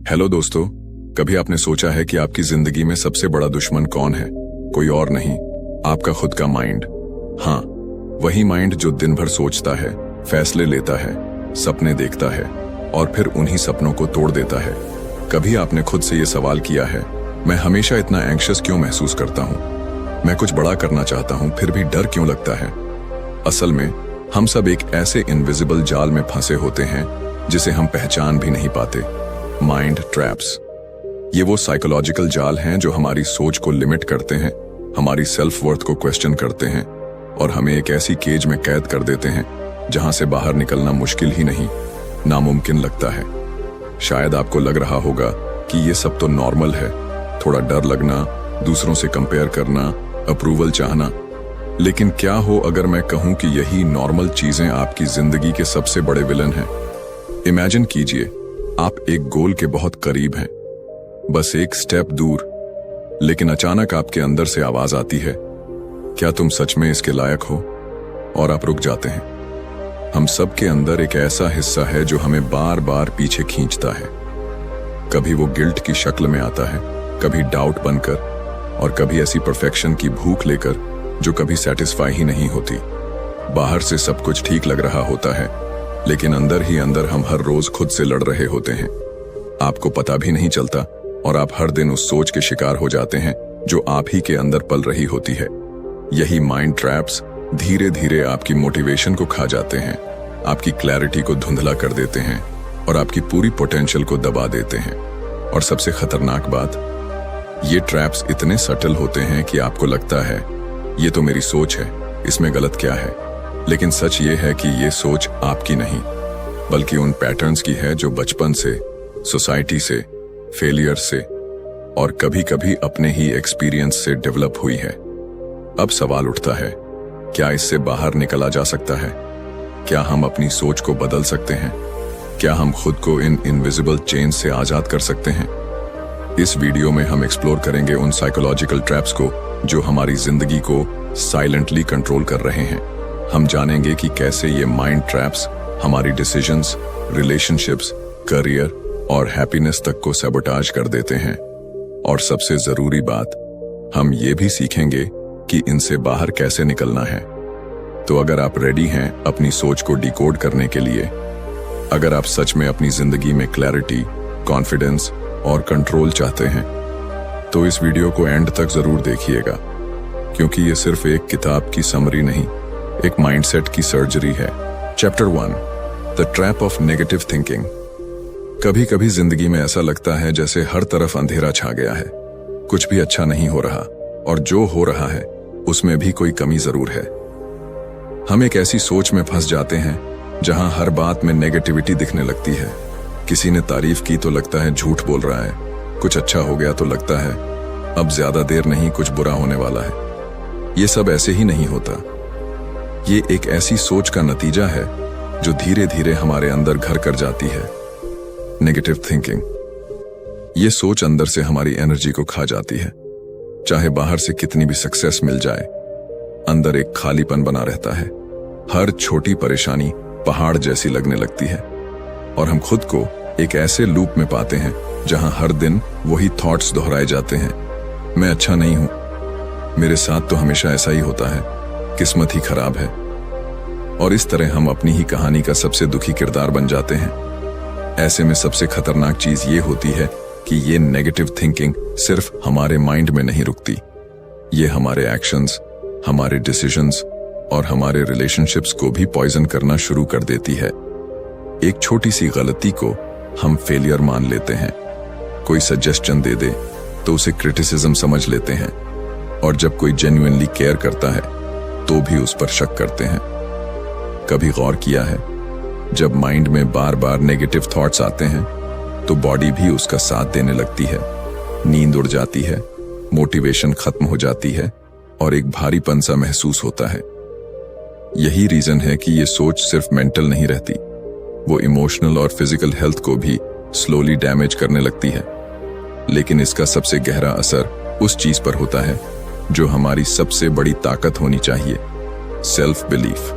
Hello दोस्तों, कभी आपने सोचा है कि आपकी जिंदगी में सबसे बड़ा दुश्मन कौन है? कोई और नहीं, आपका खुद का माइंड। हाँ, वही माइंड जो दिन भर सोचता है, फैसले लेता है, सपने देखता है और फिर उन्हीं सपनों को तोड़ देता है। कभी आपने खुद से ये सवाल किया है, मैं हमेशा इतना एंग्शियस क्यों महसूस करता हूँ? मैं कुछ बड़ा करना चाहता हूँ, फिर भी डर क्यों लगता है? असल में हम सब एक ऐसे इनविजिबल जाल में फंसे होते हैं जिसे हम पहचान भी नहीं पाते। Mind traps. ये वो साइकोलॉजिकल जाल हैं जो हमारी सोच को लिमिट करते हैं, हमारी सेल्फ वर्थ को क्वेश्चन करते हैं और हमें एक ऐसी केज में कैद कर देते हैं जहां से बाहर निकलना मुश्किल ही नहीं, नामुमकिन लगता है। शायद आपको लग रहा होगा कि ये सब तो नॉर्मल है, थोड़ा डर लगना, दूसरों से कंपेयर करना, अप्रूवल चाहना। लेकिन क्या हो अगर मैं कहूं कि यही नॉर्मल चीजें आपकी जिंदगी के सबसे बड़े विलन हैं? इमेजिन कीजिए, आप एक गोल के बहुत करीब हैं, बस एक स्टेप दूर, लेकिन अचानक आपके अंदर से आवाज आती है, क्या तुम सच में इसके लायक हो? और आप रुक जाते हैं। हम सब के अंदर एक ऐसा हिस्सा है जो हमें बार बार पीछे खींचता है। कभी वो गिल्ट की शक्ल में आता है, कभी डाउट बनकर, और कभी ऐसी परफेक्शन की भूख लेकर जो कभी सेटिस्फाई ही नहीं होती। बाहर से सब कुछ ठीक लग रहा होता है, लेकिन अंदर ही अंदर हम हर रोज खुद से लड़ रहे होते हैं। आपको पता भी नहीं चलता और आप हर दिन उस सोच के शिकार हो जाते हैं जो आप ही के अंदर पल रही होती है। यही माइंड ट्रैप्स धीरे धीरे आपकी मोटिवेशन को खा जाते हैं, आपकी क्लैरिटी को धुंधला कर देते हैं और आपकी पूरी पोटेंशियल को दबा देते हैं। और सबसे खतरनाक बात, ये ट्रैप्स इतने सटल होते हैं कि आपको लगता है ये तो मेरी सोच है, इसमें गलत क्या है? लेकिन सच ये है कि ये सोच आपकी नहीं, बल्कि उन पैटर्न्स की है जो बचपन से, सोसाइटी से, फेलियर से और कभी कभी अपने ही एक्सपीरियंस से डेवलप हुई है। अब सवाल उठता है, क्या इससे बाहर निकला जा सकता है? क्या हम अपनी सोच को बदल सकते हैं? क्या हम खुद को इन इनविजिबल चेन से आजाद कर सकते हैं? इस वीडियो में हम एक्सप्लोर करेंगे उन साइकोलॉजिकल ट्रैप्स को जो हमारी जिंदगी को साइलेंटली कंट्रोल कर रहे हैं। हम जानेंगे कि कैसे ये माइंड ट्रैप्स हमारी डिसीजंस, रिलेशनशिप्स, करियर और हैप्पीनेस तक को सैबोटाज कर देते हैं। और सबसे जरूरी बात, हम ये भी सीखेंगे कि इनसे बाहर कैसे निकलना है। तो अगर आप रेडी हैं अपनी सोच को डिकोड करने के लिए, अगर आप सच में अपनी जिंदगी में क्लैरिटी, कॉन्फिडेंस और कंट्रोल चाहते हैं, तो इस वीडियो को एंड तक जरूर देखिएगा, क्योंकि ये सिर्फ एक किताब की समरी नहीं, एक माइंडसेट की सर्जरी है। Chapter 1, the trap of negative thinking. कभी कभी जिंदगी में ऐसा लगता है जैसे हर तरफ अंधेरा छा गया है, कुछ भी अच्छा नहीं हो रहा और जो हो रहा है उसमें भी कोई कमी जरूर है। हम एक ऐसी सोच में फंस जाते हैं जहां हर बात में नेगेटिविटी दिखने लगती है। किसी ने तारीफ की तो लगता है झूठ बोल रहा है, कुछ अच्छा हो गया तो लगता है अब ज्यादा देर नहीं, कुछ बुरा होने वाला है। ये सब ऐसे ही नहीं होता। ये एक ऐसी सोच का नतीजा है जो धीरे धीरे हमारे अंदर घर कर जाती है। Negative thinking. ये सोच अंदर से हमारी एनर्जी को खा जाती है। चाहे बाहर से कितनी भी सक्सेस मिल जाए, अंदर एक खालीपन बना रहता है। हर छोटी परेशानी पहाड़ जैसी लगने लगती है और हम खुद को एक ऐसे लूप में पाते हैं जहां हर दिन वही थॉट्स दोहराए जाते हैं। मैं अच्छा नहीं हूं, मेरे साथ तो हमेशा ऐसा ही होता है, किस्मत ही खराब है। और इस तरह हम अपनी ही कहानी का सबसे दुखी किरदार बन जाते हैं। ऐसे में सबसे खतरनाक चीज ये होती है कि ये नेगेटिव थिंकिंग सिर्फ हमारे माइंड में नहीं रुकती, ये हमारे एक्शंस, हमारे डिसीजंस और हमारे रिलेशनशिप्स को भी पॉइजन करना शुरू कर देती है। एक छोटी सी गलती को हम फेलियर मान लेते हैं, कोई सजेशन दे दे तो उसे क्रिटिसिज्म समझ लेते हैं, और जब कोई जेन्युइनली केयर करता है तो भी उस पर शक करते हैं। कभी गौर किया है, जब माइंड में बार बार नेगेटिव थॉट्स आते हैं तो बॉडी भी उसका साथ देने लगती है। नींद उड़ जाती है, मोटिवेशन खत्म हो जाती है और एक भारीपन सा महसूस होता है। यही रीजन है कि ये सोच सिर्फ मेंटल नहीं रहती, वो इमोशनल और फिजिकल हेल्थ को भी स्लोली डैमेज करने लगती है। लेकिन इसका सबसे गहरा असर उस चीज पर होता है जो हमारी सबसे बड़ी ताकत होनी चाहिए, सेल्फ बिलीफ।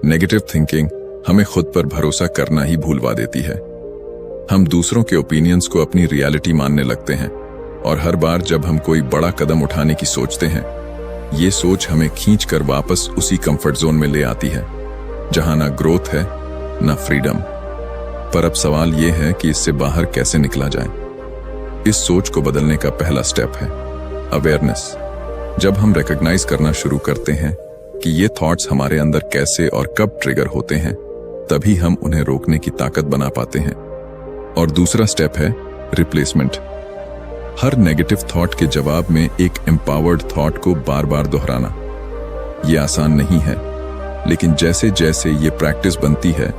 नेगेटिव थिंकिंग हमें खुद पर भरोसा करना ही भूलवा देती है। हम दूसरों के ओपिनियंस को अपनी रियलिटी मानने लगते हैं, और हर बार जब हम कोई बड़ा कदम उठाने की सोचते हैं, ये सोच हमें खींचकर वापस उसी कंफर्ट जोन में ले आती है जहां ना ग्रोथ है ना फ्रीडम। पर अब सवाल ये है कि इससे बाहर कैसे निकला जाए। इस सोच को बदलने का पहला स्टेप है अवेयरनेस। जब हम रिकॉग्नाइज करना शुरू करते हैं कि ये थॉट्स हमारे अंदर कैसे और कब ट्रिगर होते हैं, तभी हम उन्हें रोकने की ताकत बना पाते हैं। और दूसरा स्टेप है रिप्लेसमेंट। हर नेगेटिव थॉट के जवाब में एक एम्पावर्ड थॉट को बार बार दोहराना। ये आसान नहीं है, लेकिन जैसे जैसे ये प्रैक्टिस बनती है,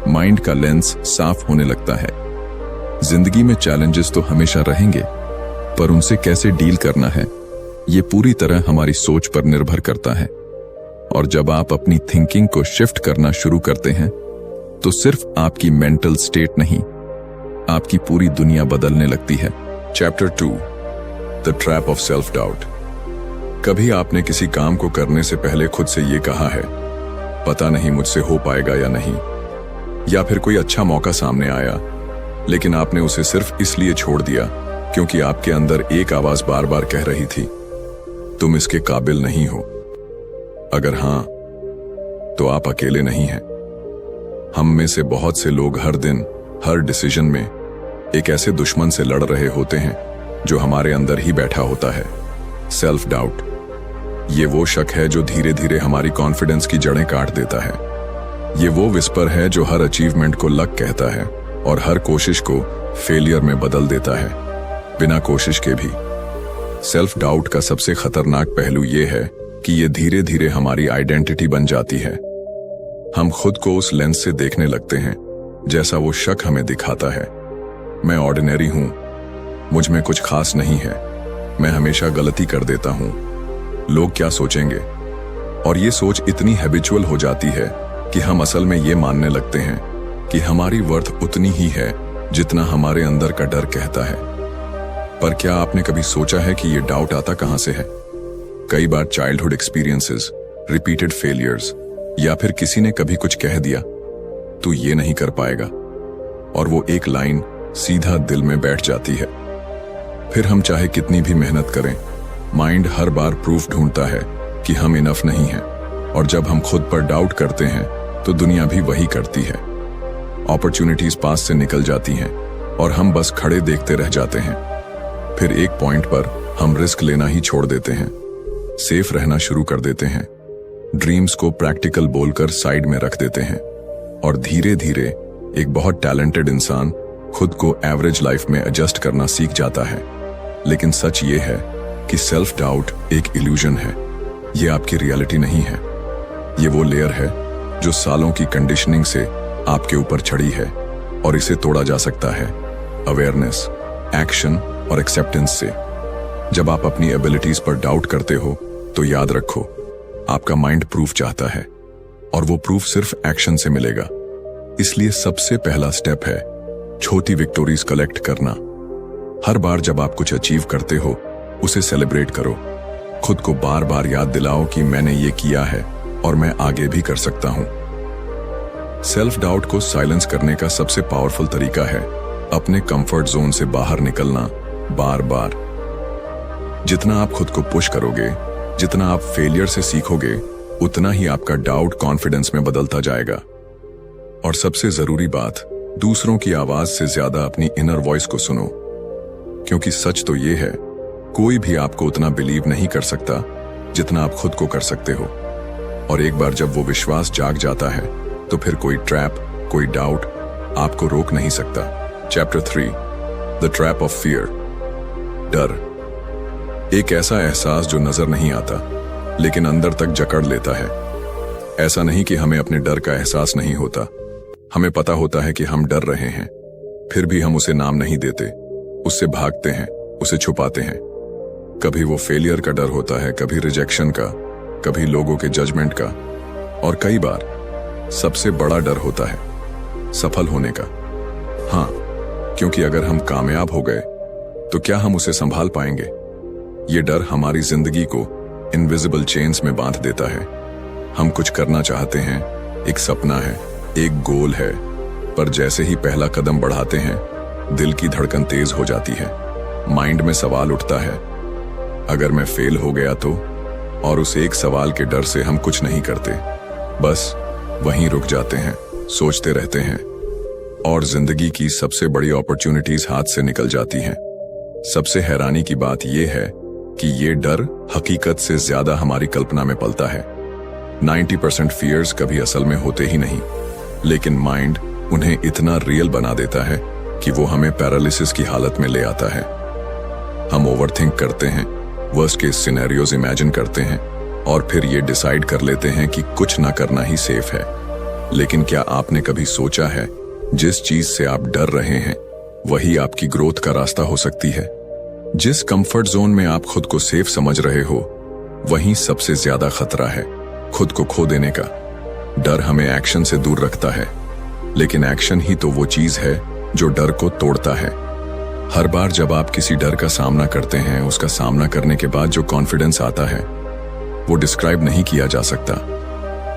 माइंड का लेंस साफ होने लगता है। जिंदगी में चैलेंजेस तो हमेशा रहेंगे, पर उनसे कैसे डील करना है, ये पूरी तरह हमारी सोच पर निर्भर करता है। और जब आप अपनी थिंकिंग को शिफ्ट करना शुरू करते हैं, तो सिर्फ आपकी मेंटल स्टेट नहीं, आपकी पूरी दुनिया बदलने लगती है। Chapter 2 the trap of self doubt. कभी आपने किसी काम को करने से पहले खुद से ये कहा है, पता नहीं मुझसे हो पाएगा या नहीं, या फिर कोई अच्छा मौका सामने आया, लेकिन आपने उसे सिर्फ इसलिए छोड़ दिया क्योंकि आपके अंदर एक आवाज बार बार कह रही थी, तुम इसके काबिल नहीं हो। अगर हां, तो आप अकेले नहीं हैं। हम में से बहुत से लोग हर दिन हर डिसीजन में एक ऐसे दुश्मन से लड़ रहे होते हैं जो हमारे अंदर ही बैठा होता है, सेल्फ डाउट। ये वो शक है जो धीरे धीरे हमारी कॉन्फिडेंस की जड़ें काट देता है। ये वो विस्पर है जो हर अचीवमेंट को लक कहता है और हर कोशिश को फेलियर में बदल देता है, बिना कोशिश के भी। सेल्फ डाउट का सबसे खतरनाक पहलू ये है कि ये धीरे धीरे हमारी आइडेंटिटी बन जाती है। हम खुद को उस लेंस से देखने लगते हैं जैसा वो शक हमें दिखाता है। मैं ऑर्डिनरी हूं, मुझ में कुछ खास नहीं है, मैं हमेशा गलती कर देता हूं, लोग क्या सोचेंगे। और ये सोच इतनी हैबिचुअल हो जाती है कि हम असल में ये मानने लगते हैं कि हमारी वर्थ उतनी ही है जितना हमारे अंदर का डर कहता है। पर क्या आपने कभी सोचा है कि ये डाउट आता कहां से है? कई बार चाइल्डहुड एक्सपीरियंसेस, रिपीटेड फेलियर्स, या फिर किसी ने कभी कुछ कह दिया, तू ये नहीं कर पाएगा, और वो एक लाइन सीधा दिल में बैठ जाती है। फिर हम चाहे कितनी भी मेहनत करें, माइंड हर बार प्रूफ ढूंढता है कि हम इनफ नहीं हैं। और जब हम खुद पर डाउट करते हैं, तो दुनिया भी वही करती है। अपॉर्चुनिटीज पास से निकल जाती हैं और हम बस खड़े देखते रह जाते हैं। फिर एक पॉइंट पर हम रिस्क लेना ही छोड़ देते हैं, सेफ रहना शुरू कर देते हैं, ड्रीम्स को प्रैक्टिकल बोलकर साइड में रख देते हैं, और धीरे धीरे एक बहुत टैलेंटेड इंसान खुद को एवरेज लाइफ में एडजस्ट करना सीख जाता है। लेकिन सच ये है कि सेल्फ डाउट एक इल्यूजन है, ये आपकी रियलिटी नहीं है। ये वो लेयर है जो सालों की कंडीशनिंग से आपके ऊपर चढ़ी है, और इसे तोड़ा जा सकता है अवेयरनेस, एक्शन और एक्सेप्टेंस से। जब आप अपनी एबिलिटीज पर डाउट करते हो, तो याद रखो, आपका माइंड प्रूफ चाहता है, और वो प्रूफ सिर्फ एक्शन से मिलेगा। इसलिए सबसे पहला स्टेप है छोटी विक्टोरीज कलेक्ट करना। हर बार जब आप कुछ अचीव करते हो, उसे सेलिब्रेट करो। खुद को बार बार याद दिलाओ कि मैंने ये किया है और मैं आगे भी कर सकता हूं। सेल्फ डाउट को साइलेंस करने का सबसे पावरफुल तरीका है अपने कंफर्ट जोन से बाहर निकलना बार बार। जितना आप खुद को पुश करोगे, जितना आप फेलियर से सीखोगे, उतना ही आपका डाउट कॉन्फिडेंस में बदलता जाएगा। और सबसे जरूरी बात, दूसरों की आवाज से ज्यादा अपनी इनर वॉइस को सुनो, क्योंकि सच तो ये है, कोई भी आपको उतना बिलीव नहीं कर सकता जितना आप खुद को कर सकते हो। और एक बार जब वो विश्वास जाग जाता है, तो फिर कोई ट्रैप, कोई डाउट आपको रोक नहीं सकता। Chapter 3 the trap of fear. डर एक ऐसा एहसास जो नजर नहीं आता, लेकिन अंदर तक जकड़ लेता है। ऐसा नहीं कि हमें अपने डर का एहसास नहीं होता, हमें पता होता है कि हम डर रहे हैं, फिर भी हम उसे नाम नहीं देते, उससे भागते हैं, उसे छुपाते हैं। कभी वो फेलियर का डर होता है, कभी रिजेक्शन का, कभी लोगों के जजमेंट का, और कई बार सबसे बड़ा डर होता है सफल होने का। हाँ, क्योंकि अगर हम कामयाब हो गए, तो क्या हम उसे संभाल पाएंगे? ये डर हमारी जिंदगी को इनविजिबल चेन्स में बांध देता है। हम कुछ करना चाहते हैं, एक सपना है, एक गोल है, पर जैसे ही पहला कदम बढ़ाते हैं, दिल की धड़कन तेज हो जाती है, माइंड में सवाल उठता है, अगर मैं फेल हो गया तो? और उस एक सवाल के डर से हम कुछ नहीं करते, बस वहीं रुक जाते हैं, सोचते रहते हैं, और जिंदगी की सबसे बड़ी अपॉर्चुनिटीज हाथ से निकल जाती हैं। सबसे हैरानी की बात यह है कि ये डर हकीकत से ज्यादा हमारी कल्पना में पलता है। 90% फियर्स कभी असल में होते ही नहीं, लेकिन माइंड उन्हें इतना रियल बना देता है कि वो हमें पैरालिसिस की हालत में ले आता है। हम ओवरथिंक करते हैं, वर्स्ट केस सिनेरियोज इमेजिन करते हैं, और फिर ये डिसाइड कर लेते हैं कि कुछ ना करना ही सेफ है। लेकिन क्या आपने कभी सोचा है, जिस चीज से आप डर रहे हैं वही आपकी ग्रोथ का रास्ता हो सकती है? जिस कंफर्ट जोन में आप खुद को सेफ समझ रहे हो, वहीं सबसे ज्यादा खतरा है खुद को खो देने का। डर हमें एक्शन से दूर रखता है, लेकिन एक्शन ही तो वो चीज है जो डर को तोड़ता है। हर बार जब आप किसी डर का सामना करते हैं, उसका सामना करने के बाद जो कॉन्फिडेंस आता है वो डिस्क्राइब नहीं किया जा सकता।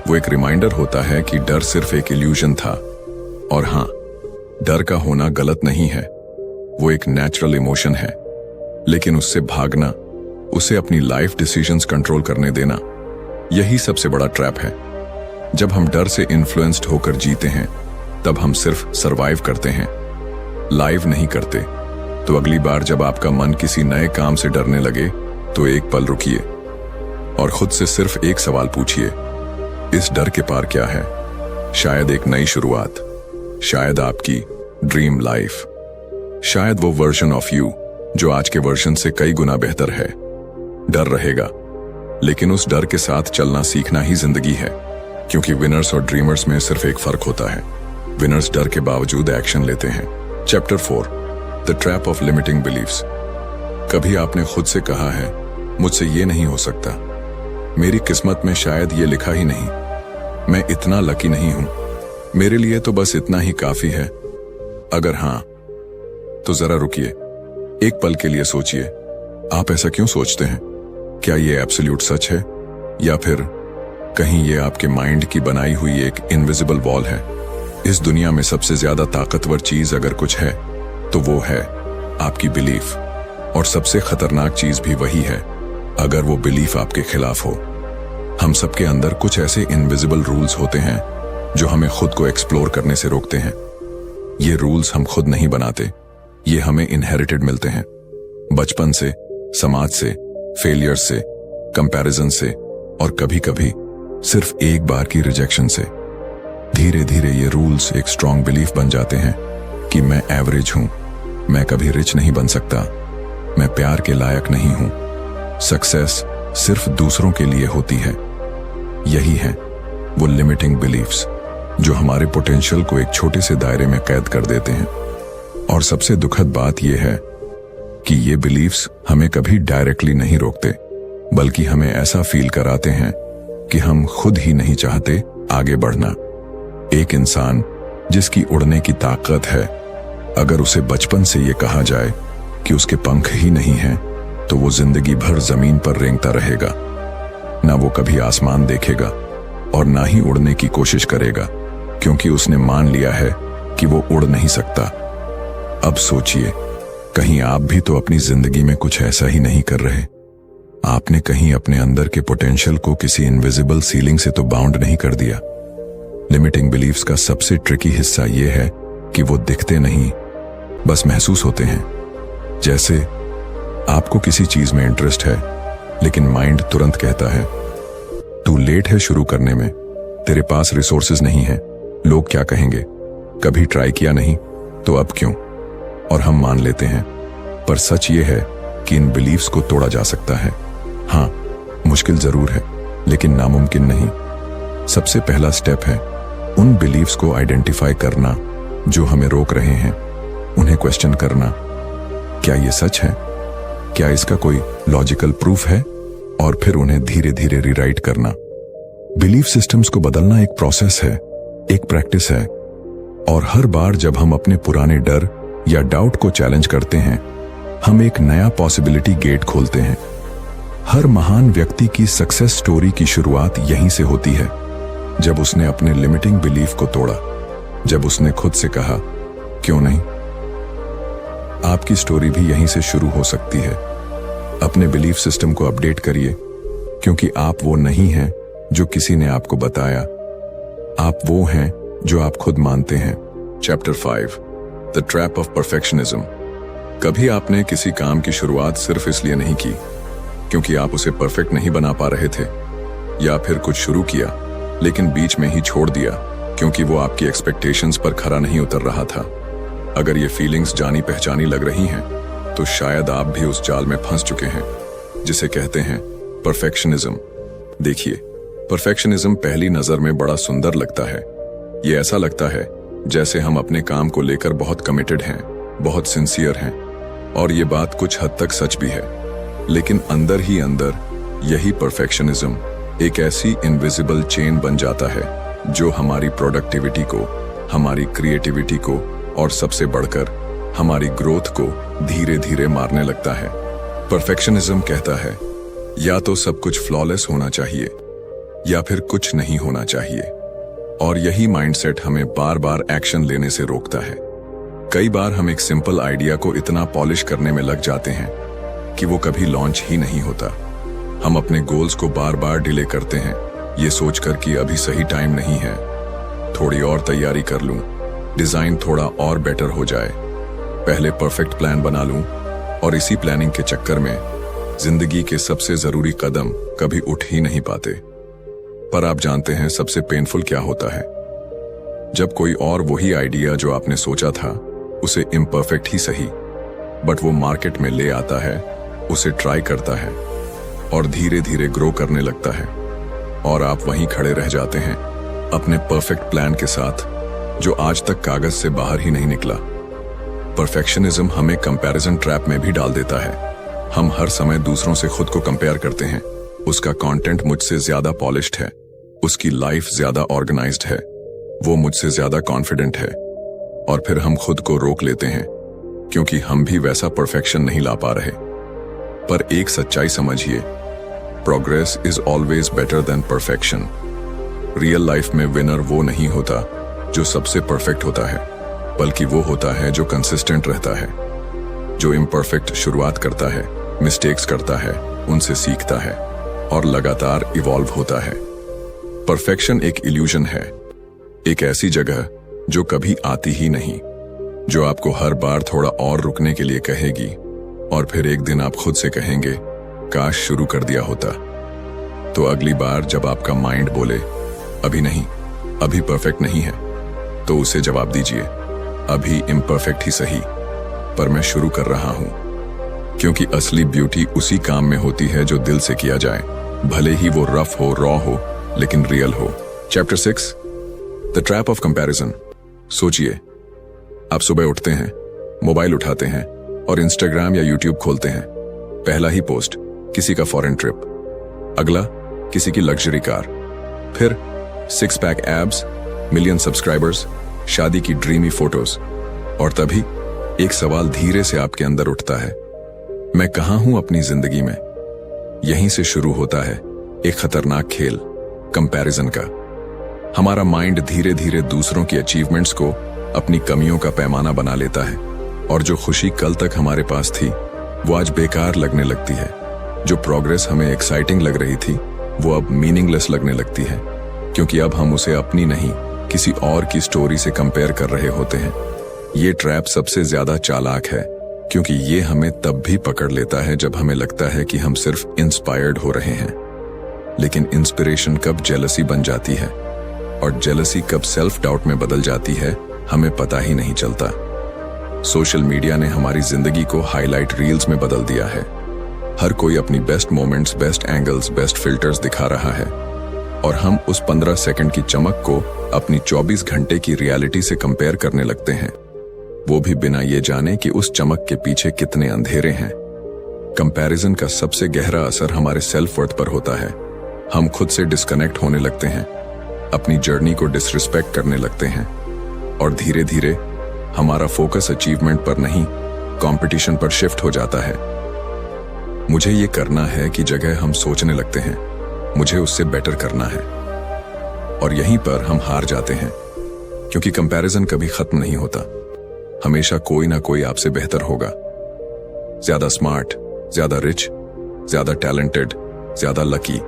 वो एक रिमाइंडर होता है कि डर सिर्फ एक इल्यूजन था। और हां, डर का होना गलत नहीं है, वो एक नेचुरल इमोशन है, लेकिन उससे भागना, उसे अपनी लाइफ डिसीजंस कंट्रोल करने देना, यही सबसे बड़ा ट्रैप है। जब हम डर से इन्फ्लुएंस्ड होकर जीते हैं, तब हम सिर्फ सरवाइव करते हैं, लाइव नहीं करते। तो अगली बार जब आपका मन किसी नए काम से डरने लगे, तो एक पल रुकिए और खुद से सिर्फ एक सवाल पूछिए, इस डर के पार क्या है? शायद एक नई शुरुआत, शायद आपकी ड्रीम लाइफ, शायद वो वर्जन ऑफ यू जो आज के वर्जन से कई गुना बेहतर है। डर रहेगा, लेकिन उस डर के साथ चलना सीखना ही जिंदगी है। क्योंकि विनर्स और ड्रीमर्स में सिर्फ एक फर्क होता है, विनर्स डर के बावजूद एक्शन लेते हैं। Chapter 4, the trap of limiting believes. कभी आपने खुद से कहा है, मुझसे ये नहीं हो सकता, मेरी किस्मत में शायद ये लिखा ही नहीं, मैं इतना लकी नहीं हूं, मेरे लिए तो बस इतना ही काफी है? अगर हां, तो जरा रुकिए, एक पल के लिए सोचिए, आप ऐसा क्यों सोचते हैं? क्या ये एब्सोल्यूट सच है, या फिर कहीं ये आपके माइंड की बनाई हुई एक इनविजिबल वॉल है? इस दुनिया में सबसे ज्यादा ताकतवर चीज अगर कुछ है, तो वो है आपकी बिलीफ। और सबसे खतरनाक चीज भी वही है, अगर वो बिलीफ आपके खिलाफ हो। हम सबके अंदर कुछ ऐसे इनविजिबल रूल्स होते हैं जो हमें खुद को एक्सप्लोर करने से रोकते हैं। ये रूल्स हम खुद नहीं बनाते, ये हमें इनहेरिटेड मिलते हैं, बचपन से, समाज से, फेलियर से, कंपैरिजन से, और कभी कभी सिर्फ एक बार की रिजेक्शन से। धीरे धीरे ये रूल्स एक स्ट्रॉन्ग बिलीफ बन जाते हैं कि मैं एवरेज हूं, मैं कभी रिच नहीं बन सकता, मैं प्यार के लायक नहीं हूं, सक्सेस सिर्फ दूसरों के लिए होती है। यही है वो लिमिटिंग बिलीफ्स जो हमारे पोटेंशियल को एक छोटे से दायरे में कैद कर देते हैं। और सबसे दुखद बात यह है कि ये बिलीफ्स हमें कभी डायरेक्टली नहीं रोकते, बल्कि हमें ऐसा फील कराते हैं कि हम खुद ही नहीं चाहते आगे बढ़ना। एक इंसान जिसकी उड़ने की ताकत है, अगर उसे बचपन से ये कहा जाए कि उसके पंख ही नहीं हैं, तो वो जिंदगी भर जमीन पर रेंगता रहेगा। ना वो कभी आसमान देखेगा और ना ही उड़ने की कोशिश करेगा, क्योंकि उसने मान लिया है कि वो उड़ नहीं सकता। अब सोचिए, कहीं आप भी तो अपनी जिंदगी में कुछ ऐसा ही नहीं कर रहे? आपने कहीं अपने अंदर के पोटेंशियल को किसी इनविजिबल सीलिंग से तो बाउंड नहीं कर दिया? लिमिटिंग बिलीफ्स का सबसे ट्रिकी हिस्सा यह है कि वो दिखते नहीं, बस महसूस होते हैं। जैसे आपको किसी चीज में इंटरेस्ट है, लेकिन माइंड तुरंत कहता है, तू लेट है शुरू करने में, तेरे पास रिसोर्सेज नहीं है, लोग क्या कहेंगे, कभी ट्राई किया नहीं, तो अब क्यों? और हम मान लेते हैं। पर सच ये है कि इन बिलीव्स को तोड़ा जा सकता है। हाँ, मुश्किल जरूर है, लेकिन नामुमकिन नहीं। सबसे पहला स्टेप है उन बिलीव्स को आइडेंटिफाई करना जो हमें रोक रहे हैं, उन्हें क्वेश्चन करना, क्या ये सच है, क्या इसका कोई लॉजिकल प्रूफ है, और फिर उन्हें धीरे धीरे रीराइट करना। बिलीफ सिस्टम्स को बदलना एक प्रोसेस है, एक प्रैक्टिस है, और हर बार जब हम अपने पुराने डर या डाउट को चैलेंज करते हैं, हम एक नया पॉसिबिलिटी गेट खोलते हैं। हर महान व्यक्ति की सक्सेस स्टोरी की शुरुआत यहीं से होती है, जब उसने अपने लिमिटिंग बिलीफ को तोड़ा, जब उसने खुद से कहा, क्यों नहीं। आपकी स्टोरी भी यहीं से शुरू हो सकती है। अपने बिलीफ सिस्टम को अपडेट करिए, क्योंकि आप वो नहीं हैं जो किसी ने आपको बताया, आप वो हैं जो आप खुद मानते हैं। Chapter 5, the trap of perfectionism. कभी आपने किसी काम की शुरुआत सिर्फ इसलिए नहीं की क्योंकि आप उसे परफेक्ट नहीं बना पा रहे थे, या फिर कुछ शुरू किया लेकिन बीच में ही छोड़ दिया क्योंकि वो आपकी एक्सपेक्टेशंस पर खरा नहीं उतर रहा था। अगर ये फीलिंग्स जानी पहचानी लग रही हैं, तो शायद आप भी उस जाल में फंस चुके हैं जिसे कहते हैं परफेक्शनिज्म। देखिए, परफेक्शनिज्म पहली नजर में बड़ा सुंदर लगता है। ये ऐसा लगता है जैसे हम अपने काम को लेकर बहुत कमिटेड हैं, बहुत सिंसियर हैं, और ये बात कुछ हद तक सच भी है। लेकिन अंदर ही अंदर यही परफेक्शनिज्म एक ऐसी इनविजिबल चेन बन जाता है जो हमारी प्रोडक्टिविटी को, हमारी क्रिएटिविटी को और सबसे बढ़कर हमारी ग्रोथ को धीरे धीरे मारने लगता है। परफेक्शनिज्म कहता है या तो सब कुछ फ्लॉलेस होना चाहिए या फिर कुछ नहीं होना चाहिए, और यही माइंडसेट हमें बार बार एक्शन लेने से रोकता है। कई बार हम एक सिंपल आइडिया को इतना पॉलिश करने में लग जाते हैं कि वो कभी लॉन्च ही नहीं होता। हम अपने गोल्स को बार बार डिले करते हैं, ये सोचकर कि अभी सही टाइम नहीं है, थोड़ी और तैयारी कर लूं, डिजाइन थोड़ा और बेटर हो जाए, पहले परफेक्ट प्लान बना लूं, और इसी प्लानिंग के चक्कर में जिंदगी के सबसे जरूरी कदम कभी उठ ही नहीं पाते। पर आप जानते हैं सबसे पेनफुल क्या होता है? जब कोई और वही आइडिया जो आपने सोचा था, उसे इम्परफेक्ट ही सही, बट वो मार्केट में ले आता है, उसे ट्राई करता है और धीरे धीरे ग्रो करने लगता है, और आप वहीं खड़े रह जाते हैं अपने परफेक्ट प्लान के साथ जो आज तक कागज से बाहर ही नहीं निकला। परफेक्शनिज्म हमें कंपैरिजन ट्रैप में भी डाल देता है। हम हर समय दूसरों से खुद को कंपेयर करते हैं। उसका कंटेंट मुझसे ज्यादा पॉलिश्ड है, उसकी लाइफ ज्यादा ऑर्गेनाइज्ड है, वो मुझसे ज्यादा कॉन्फिडेंट है, और फिर हम खुद को रोक लेते हैं क्योंकि हम भी वैसा परफेक्शन नहीं ला पा रहे। पर एक सच्चाई समझिए, progress is always better than perfection. Real life में विनर वो नहीं होता जो सबसे परफेक्ट होता है, बल्कि वो होता है जो कंसिस्टेंट रहता है, जो इम्परफेक्ट शुरुआत करता है, मिस्टेक्स करता है, उनसे सीखता है और लगातार इवॉल्व होता है। परफेक्शन एक इल्यूजन है, एक ऐसी जगह जो कभी आती ही नहीं, जो आपको हर बार थोड़ा और रुकने के लिए कहेगी, और फिर एक दिन आप खुद से कहेंगे काश शुरू कर दिया होता। तो अगली बार जब आपका माइंड बोले अभी नहीं, अभी परफेक्ट नहीं है, तो उसे जवाब दीजिए अभी इम्परफेक्ट ही सही, पर मैं शुरू कर रहा हूं। क्योंकि असली ब्यूटी उसी काम में होती है जो दिल से किया जाए, भले ही वो रफ हो, रॉ हो, लेकिन रियल हो। Chapter 6, the trap of comparison. सोचिए, आप सुबह उठते हैं, मोबाइल उठाते हैं और इंस्टाग्राम या यूट्यूब खोलते हैं। पहला ही पोस्ट किसी का फॉरेन ट्रिप, अगला किसी की लग्जरी कार, फिर 6 पैक एब्स, मिलियन सब्सक्राइबर्स, शादी की ड्रीमी फोटोज, और तभी एक सवाल धीरे से आपके अंदर उठता है, मैं कहां हूं अपनी जिंदगी में? यहीं से शुरू होता है एक खतरनाक खेल, कंपैरिजन का। हमारा माइंड धीरे धीरे दूसरों की अचीवमेंट्स को अपनी कमियों का पैमाना बना लेता है, और जो खुशी कल तक हमारे पास थी वो आज बेकार लगने लगती है। जो प्रोग्रेस हमें एक्साइटिंग लग रही थी वो अब मीनिंगलेस लगने लगती है, क्योंकि अब हम उसे अपनी नहीं किसी और की स्टोरी से कंपेयर कर रहे होते हैं। ये ट्रैप सबसे ज्यादा चालाक है, क्योंकि ये हमें तब भी पकड़ लेता है जब हमें लगता है कि हम सिर्फ इंस्पायर्ड हो रहे हैं। लेकिन इंस्पिरेशन कब जेलसी बन जाती है और जेलसी कब सेल्फ डाउट में बदल जाती है, हमें पता ही नहीं चलता। सोशल मीडिया ने हमारी जिंदगी को हाईलाइट रील्स में बदल दिया है। हर कोई अपनी best moments, best angles, best filters दिखा रहा है, और हम उस 15 सेकंड की चमक को अपनी 24 घंटे की रियलिटी से कंपेयर करने लगते हैं, वो भी बिना ये जाने कि उस चमक के पीछे कितने अंधेरे हैं। कंपैरिजन का सबसे गहरा असर हमारे सेल्फ वर्थ पर होता है। हम खुद से डिस्कनेक्ट होने लगते हैं, अपनी जर्नी को डिसरिस्पेक्ट करने लगते हैं, और धीरे धीरे हमारा फोकस अचीवमेंट पर नहीं, कंपटीशन पर शिफ्ट हो जाता है। मुझे ये करना है कि जगह हम सोचने लगते हैं मुझे उससे बेटर करना है, और यहीं पर हम हार जाते हैं, क्योंकि कंपैरिजन कभी खत्म नहीं होता। हमेशा कोई ना कोई आपसे बेहतर होगा। ज्यादा स्मार्ट, ज्यादा रिच, ज्यादा टैलेंटेड, ज्यादा लकी।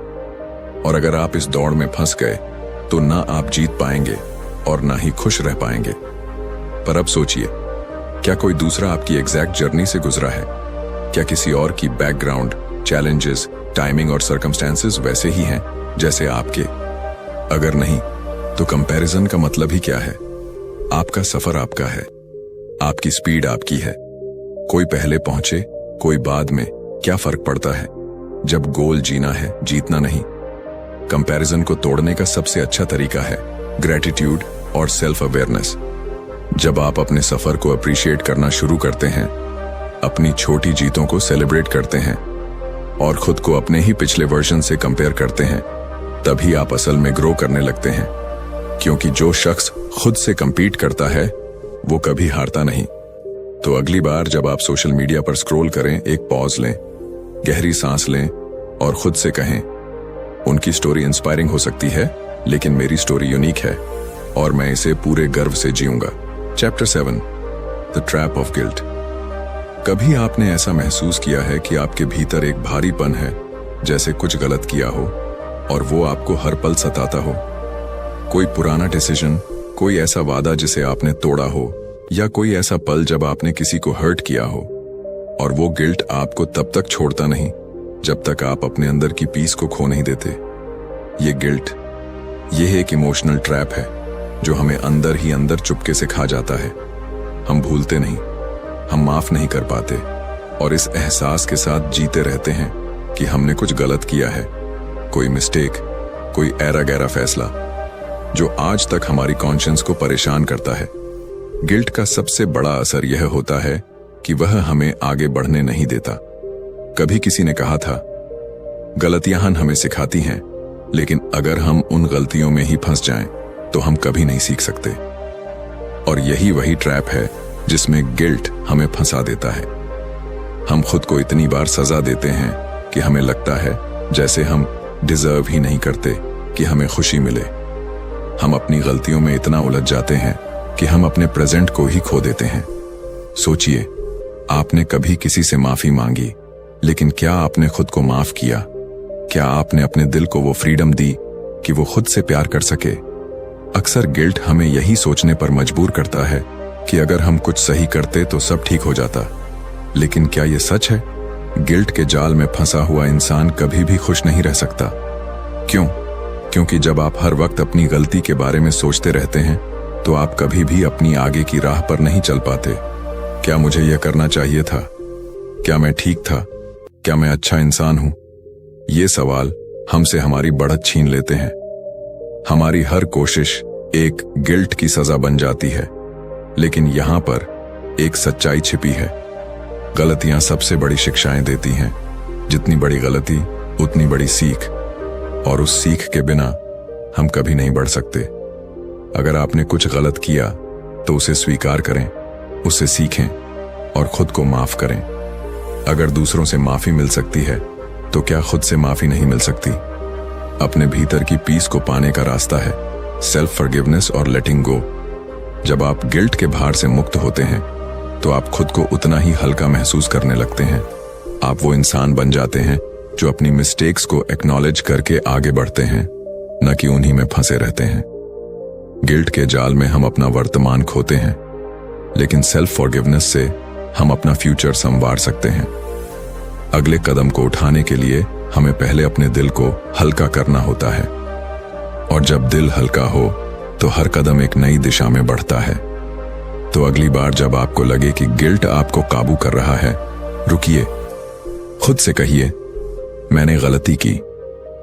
और अगर आप इस दौड़ में फंस गए तो ना आप जीत पाएंगे और ना ही खुश रह पाएंगे। पर अब सोचिए, क्या कोई दूसरा आपकी एग्जैक्ट जर्नी से गुजरा है? क्या किसी और की बैकग्राउंड, चैलेंजेस, टाइमिंग और सर्कमस्टेंसेस वैसे ही हैं जैसे आपके? अगर नहीं, तो कंपैरिजन का मतलब ही क्या है? आपका सफर आपका है, आपकी स्पीड आपकी है। कोई पहले पहुंचे, कोई बाद में, क्या फर्क पड़ता है जब गोल जीना है, जीतना नहीं। कंपैरिजन को तोड़ने का सबसे अच्छा तरीका है ग्रेटिट्यूड और सेल्फ अवेयरनेस। जब आप अपने सफर को अप्रिशिएट करना शुरू करते हैं, अपनी छोटी जीतों को सेलिब्रेट करते हैं और खुद को अपने ही पिछले वर्जन से कंपेयर करते हैं, तभी आप असल में ग्रो करने लगते हैं। क्योंकि जो शख्स खुद से कंपीट करता है वो कभी हारता नहीं। तो अगली बार जब आप सोशल मीडिया पर स्क्रॉल करें, एक पॉज लें, गहरी सांस लें और खुद से कहें, उनकी स्टोरी इंस्पायरिंग हो सकती है, लेकिन मेरी स्टोरी यूनिक है और मैं इसे पूरे गर्व से जीऊंगा। Chapter 7, the trap of guilt. कभी आपने ऐसा महसूस किया है कि आपके भीतर एक भारीपन है, जैसे कुछ गलत किया हो और वो आपको हर पल सताता हो? कोई पुराना डिसीजन, कोई ऐसा वादा जिसे आपने तोड़ा हो, या कोई ऐसा पल जब आपने किसी को हर्ट किया हो, और वो गिल्ट आपको तब तक छोड़ता नहीं जब तक आप अपने अंदर की पीस को खो नहीं देते। ये गिल्ट, ये एक इमोशनल ट्रैप है जो हमें अंदर ही अंदर चुपके से खा जाता है। हम भूलते नहीं, हम माफ नहीं कर पाते और इस एहसास के साथ जीते रहते हैं कि हमने कुछ गलत किया है, कोई मिस्टेक, कोई ऐरा गैरा फैसला जो आज तक हमारी कॉन्शियंस को परेशान करता है। गिल्ट का सबसे बड़ा असर यह होता है कि वह हमें आगे बढ़ने नहीं देता। कभी किसी ने कहा था, गलतियां हमें सिखाती हैं, लेकिन अगर हम उन गलतियों में ही फंस जाएं तो हम कभी नहीं सीख सकते। और यही वही ट्रैप है जिसमें गिल्ट हमें फंसा देता है। हम खुद को इतनी बार सजा देते हैं कि हमें लगता है जैसे हम डिजर्व ही नहीं करते कि हमें खुशी मिले। हम अपनी गलतियों में इतना उलझ जाते हैं कि हम अपने प्रेजेंट को ही खो देते हैं। सोचिए, आपने कभी किसी से माफी मांगी, लेकिन क्या आपने खुद को माफ किया? क्या आपने अपने दिल को वो फ्रीडम दी कि वो खुद से प्यार कर सके? अक्सर गिल्ट हमें यही सोचने पर मजबूर करता है कि अगर हम कुछ सही करते तो सब ठीक हो जाता। लेकिन क्या ये सच है? गिल्ट के जाल में फंसा हुआ इंसान कभी भी खुश नहीं रह सकता। क्यों? क्योंकि जब आप हर वक्त अपनी गलती के बारे में सोचते रहते हैं तो आप कभी भी अपनी आगे की राह पर नहीं चल पाते। क्या मुझे यह करना चाहिए था? क्या मैं ठीक था? क्या मैं अच्छा इंसान हूं? ये सवाल हमसे हमारी बढ़त छीन लेते हैं। हमारी हर कोशिश एक गिल्ट की सजा बन जाती है। लेकिन यहां पर एक सच्चाई छिपी है। गलतियां सबसे बड़ी शिक्षाएं देती हैं। जितनी बड़ी गलती उतनी बड़ी सीख, और उस सीख के बिना हम कभी नहीं बढ़ सकते। अगर आपने कुछ गलत किया तो उसे स्वीकार करें, उससे सीखें और खुद को माफ करें। अगर दूसरों से माफी मिल सकती है तो क्या खुद से माफी नहीं मिल सकती? अपने भीतर की पीस को पाने का रास्ता है सेल्फ फॉरगिवनेस और लेटिंग गो। जब आप गिल्ट के भार से मुक्त होते हैं तो आप खुद को उतना ही हल्का महसूस करने लगते हैं। आप वो इंसान बन जाते हैं जो अपनी मिस्टेक्स को एक्नॉलेज करके आगे बढ़ते हैं, न कि उन्हीं में फंसे रहते हैं। गिल्ट के जाल में हम अपना वर्तमान खोते हैं, लेकिन सेल्फ फॉरगिवनेस से हम अपना फ्यूचर संवार सकते हैं। अगले कदम को उठाने के लिए हमें पहले अपने दिल को हल्का करना होता है, और जब दिल हल्का हो तो हर कदम एक नई दिशा में बढ़ता है। तो अगली बार जब आपको लगे कि गिल्ट आपको काबू कर रहा है, रुकिए, खुद से कहिए, मैंने गलती की,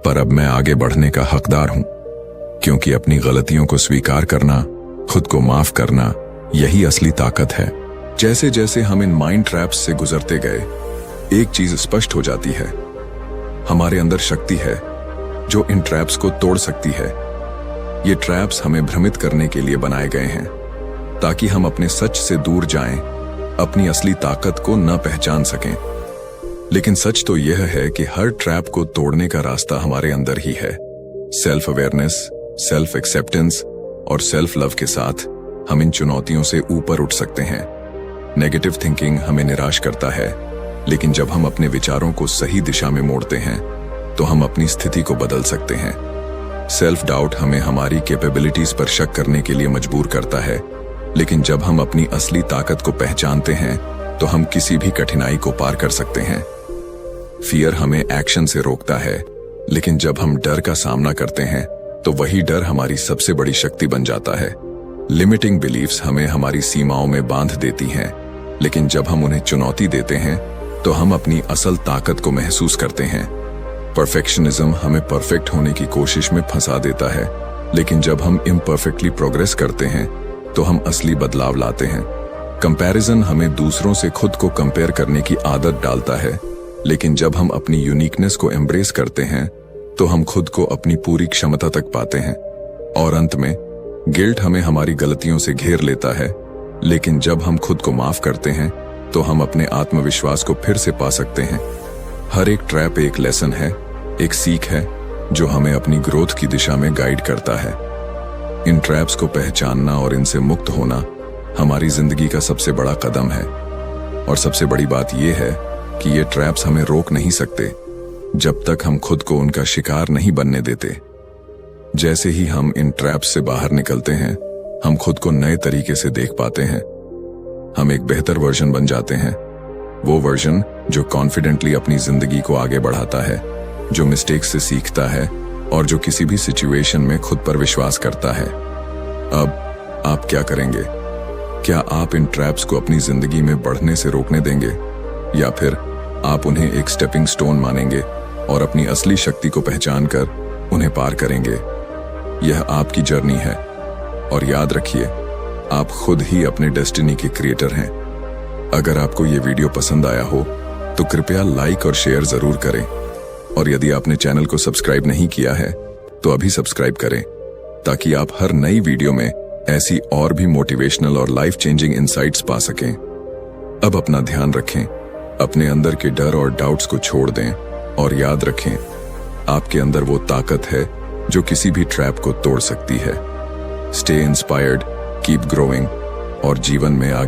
पर अब मैं आगे बढ़ने का हकदार हूं। क्योंकि अपनी गलतियों को स्वीकार करना, खुद को माफ करना, यही असली ताकत है। जैसे जैसे हम इन माइंड ट्रैप्स से गुजरते गए, एक चीज स्पष्ट हो जाती है, हमारे अंदर शक्ति है जो इन ट्रैप्स को तोड़ सकती है। ये ट्रैप्स हमें भ्रमित करने के लिए बनाए गए हैं, ताकि हम अपने सच से दूर जाएं, अपनी असली ताकत को न पहचान सकें। लेकिन सच तो यह है कि हर ट्रैप को तोड़ने का रास्ता हमारे अंदर ही है। सेल्फ अवेयरनेस, सेल्फ एक्सेप्टेंस और सेल्फ लव के साथ हम इन चुनौतियों से ऊपर उठ सकते हैं। नेगेटिव थिंकिंग हमें निराश करता है, लेकिन जब हम अपने विचारों को सही दिशा में मोड़ते हैं तो हम अपनी स्थिति को बदल सकते हैं। सेल्फ डाउट हमें हमारी कैपेबिलिटीज पर शक करने के लिए मजबूर करता है, लेकिन जब हम अपनी असली ताकत को पहचानते हैं तो हम किसी भी कठिनाई को पार कर सकते हैं। फियर हमें एक्शन से रोकता है, लेकिन जब हम डर का सामना करते हैं तो वही डर हमारी सबसे बड़ी शक्ति बन जाता है। लिमिटिंग बिलीफ्स हमें हमारी सीमाओं में बांध देती हैं, लेकिन जब हम उन्हें चुनौती देते हैं तो हम अपनी असल ताकत को महसूस करते हैं। परफेक्शनिज्म हमें परफेक्ट होने की कोशिश में फंसा देता है, लेकिन जब हम इम्परफेक्टली प्रोग्रेस करते हैं तो हम असली बदलाव लाते हैं। कंपैरिजन हमें दूसरों से खुद को कंपेयर करने की आदत डालता है, लेकिन जब हम अपनी यूनिकनेस को एम्ब्रेस करते हैं तो हम खुद को अपनी पूरी क्षमता तक पाते हैं। और अंत में गिल्ट हमें हमारी गलतियों से घेर लेता है, लेकिन जब हम खुद को माफ करते हैं तो हम अपने आत्मविश्वास को फिर से पा सकते हैं। हर एक ट्रैप एक लेसन है, एक सीख है जो हमें अपनी ग्रोथ की दिशा में गाइड करता है। इन ट्रैप्स को पहचानना और इनसे मुक्त होना हमारी जिंदगी का सबसे बड़ा कदम है। और सबसे बड़ी बात यह है कि ये ट्रैप्स हमें रोक नहीं सकते जब तक हम खुद को उनका शिकार नहीं बनने देते। जैसे ही हम इन ट्रैप्स से बाहर निकलते हैं, हम खुद को नए तरीके से देख पाते हैं। हम एक बेहतर वर्जन बन जाते हैं, वो वर्जन जो कॉन्फिडेंटली अपनी जिंदगी को आगे बढ़ाता है, जो मिस्टेक्स से सीखता है और जो किसी भी सिचुएशन में खुद पर विश्वास करता है। अब आप क्या करेंगे? क्या आप इन ट्रैप्स को अपनी जिंदगी में बढ़ने से रोकने देंगे, या फिर आप उन्हें एक स्टेपिंग स्टोन मानेंगे और अपनी असली शक्ति को पहचानकर उन्हें पार करेंगे? यह आपकी जर्नी है, और याद रखिए, आप खुद ही अपने डेस्टिनी के क्रिएटर हैं। अगर आपको ये वीडियो पसंद आया हो तो कृपया लाइक और शेयर जरूर करें, और यदि आपने चैनल को सब्सक्राइब नहीं किया है तो अभी सब्सक्राइब करें, ताकि आप हर नई वीडियो में ऐसी और भी मोटिवेशनल और लाइफ चेंजिंग इनसाइट्स पा सकें। अब अपना ध्यान रखें, अपने अंदर के डर और डाउट्स को छोड़ दें, और याद रखें, आपके अंदर वो ताकत है जो किसी भी ट्रैप को तोड़ सकती है। स्टे इंस्पायर्ड, कीप ग्रोइंग, और जीवन में आगे